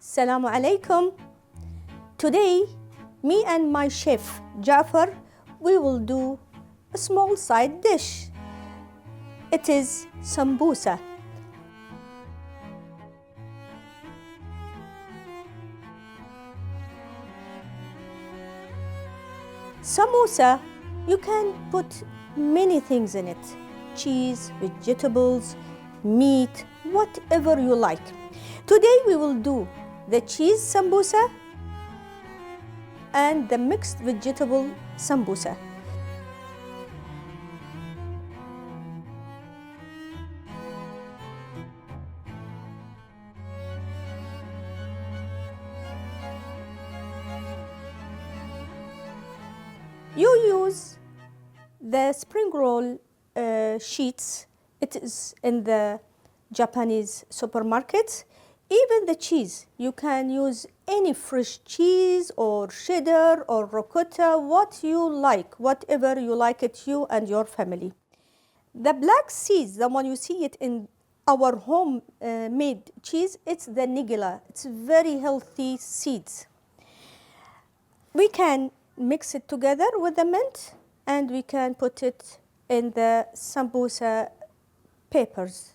Assalamu alaikum. Today, me and my chef Jafar, we will do a small side dish. It is sambusa. Samosa, you can put many things in it: cheese, vegetables, meat, whatever you like. Today we will do the cheese sambusa and the mixed vegetable sambusa. You use the spring roll sheets. It is in the Japanese supermarkets. Even the cheese, you can use any fresh cheese or cheddar or ricotta, what you like, whatever you like it, you and your family. The black seeds, the one you see it in our home made cheese, it's the nigella. It's very healthy seeds. We can mix it together with the mint and we can put it in the sambusa papers.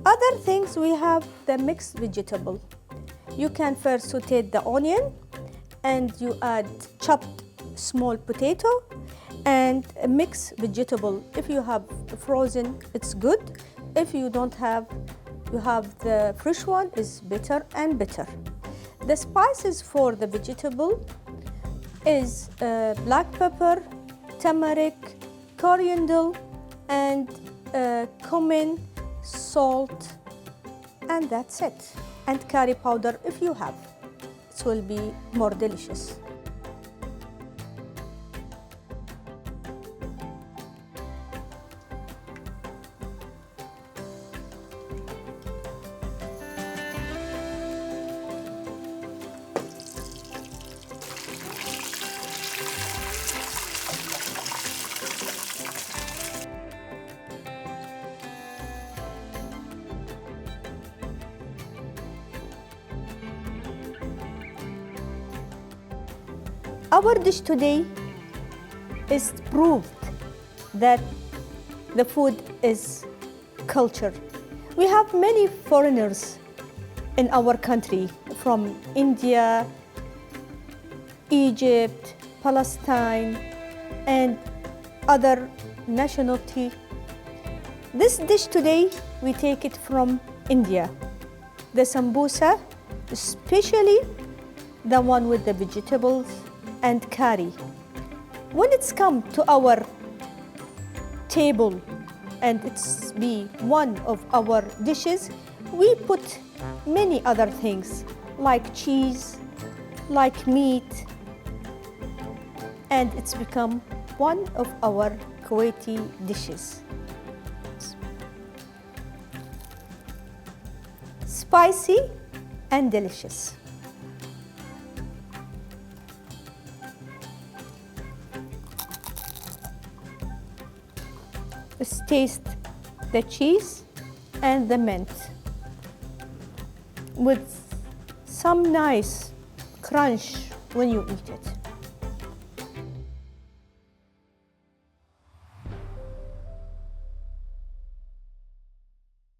Other things, we have the mixed vegetable. You can first saute the onion and you add chopped small potato and a mixed vegetable. If you have frozen, it's good. If you don't have, you have the fresh one, is better and better. The spices for the vegetable is black pepper, turmeric, coriander, and cumin, salt, and that's it. And curry powder if you have. It will be more delicious. Our dish today is proved that the food is culture. We have many foreigners in our country from India, Egypt, Palestine, and other nationality. This dish today, we take it from India. The sambusa, especially the one with the vegetables and curry. When it's come to our table and it's be one of our dishes, we put many other things like cheese, like meat, and it's become one of our Kuwaiti dishes. Spicy and delicious. Let's taste the cheese and the mint with some nice crunch when you eat it.